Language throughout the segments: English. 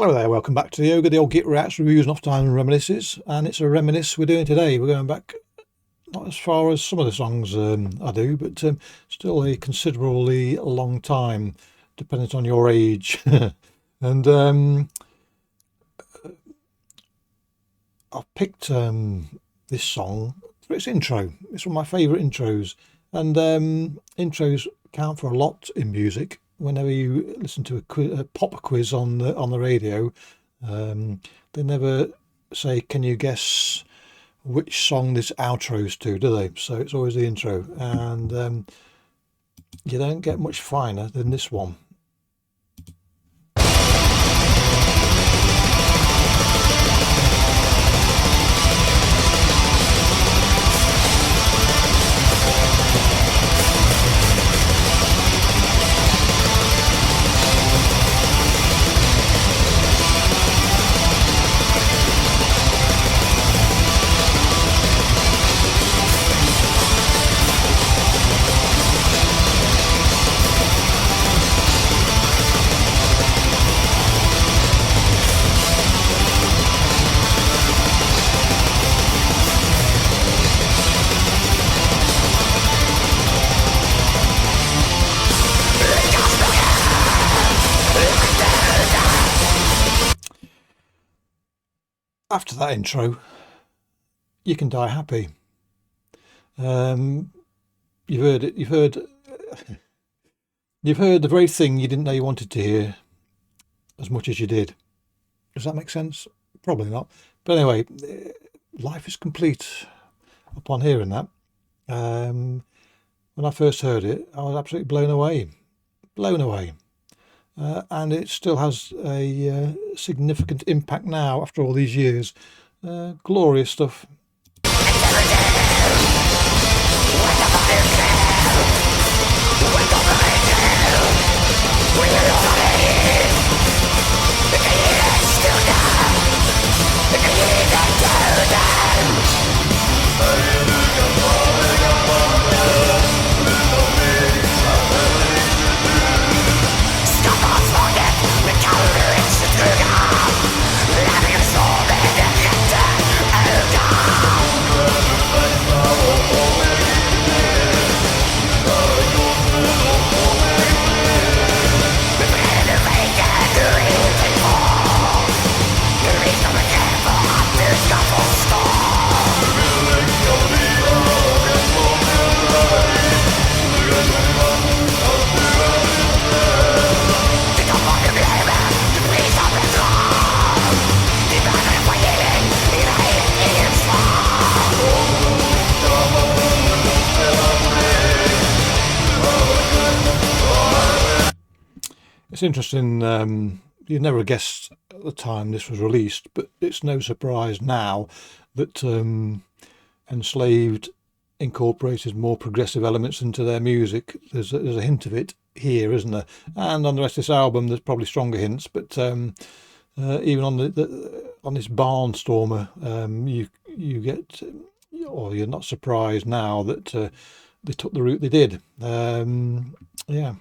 Hello there, welcome back to the Ogre, the old Git Reacts, Reviews and Off Time and Reminisces. And it's a reminisce we're doing today. We're going back not as far as some of the songs I do, but still a considerably long time, depending on your age. And I've picked this song for its intro. It's one of my favourite intros. And intros count for a lot in music. Whenever you listen to a pop quiz on the radio, they never say, "Can you guess which song this outro's to?" Do they? So it's always the intro, and you don't get much finer than this one. After that intro, you can die happy. You've heard it. You've heard the very thing you didn't know you wanted to hear as much as you did. Does that make sense? Probably not. But anyway, life is complete upon hearing that. When I first heard it, I was absolutely blown away. Blown away. And it still has a significant impact now after all these years. Glorious stuff. It's interesting, you'd never guessed at the time this was released, but it's no surprise now that Enslaved incorporated more progressive elements into their music. There's a hint of it here, isn't there? And on the rest of this album there's probably stronger hints, but even on on this Barnstormer, you get, or you're not surprised now that they took the route they did. Yeah.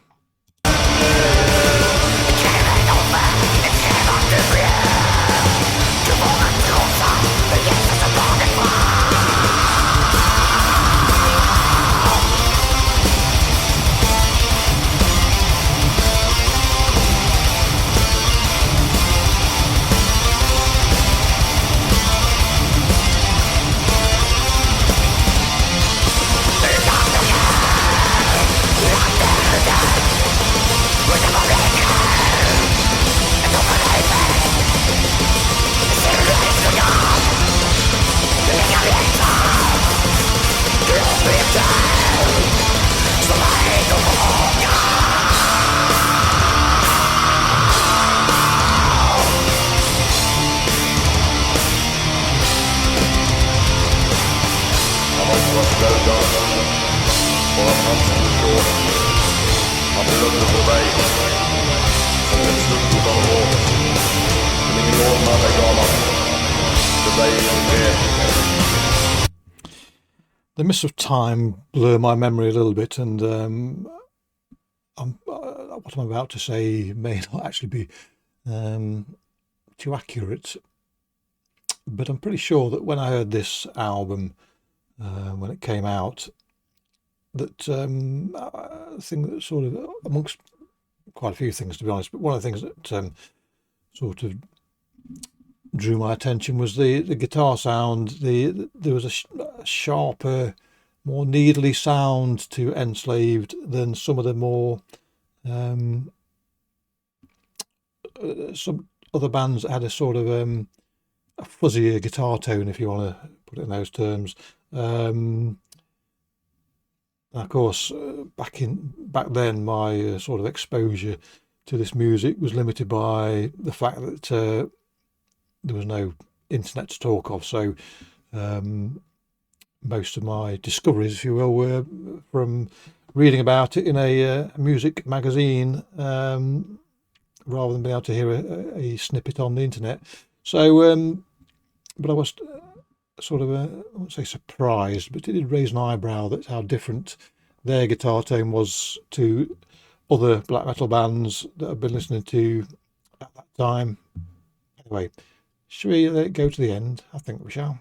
The mists of time blur my memory a little bit, and what I'm about to say may not actually be too accurate. But I'm pretty sure that when I heard this album, when it came out, that I think that sort of, amongst quite a few things to be honest, but one of the things that sort of drew my attention was the guitar sound. There was a sharper, more needly sound to Enslaved than some of the more some other bands that had a sort of a fuzzier guitar tone, if you want to put it in those terms. And of course, back then, my sort of exposure to this music was limited by the fact that there was no internet to talk of. So most of my discoveries, if you will, were from reading about it in a music magazine, rather than being able to hear a snippet on the internet. So, but I was sort of, I won't say surprised, but it did raise an eyebrow that how different their guitar tone was to other black metal bands that I've been listening to at that time. Anyway, should we let it go to the end? I think we shall.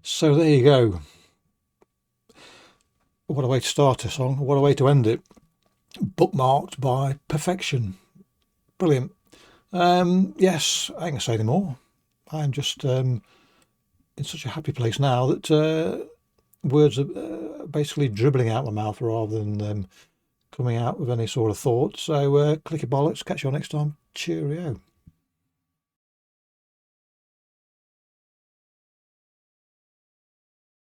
So there you go. What a way to start a song. What a way to end it. Bookmarked by perfection. Brilliant. Yes, I ain't gonna say any more. I'm just in such a happy place now that words are basically dribbling out my mouth rather than coming out with any sort of thought. So clicky bollocks. Catch you all next time. Cheerio.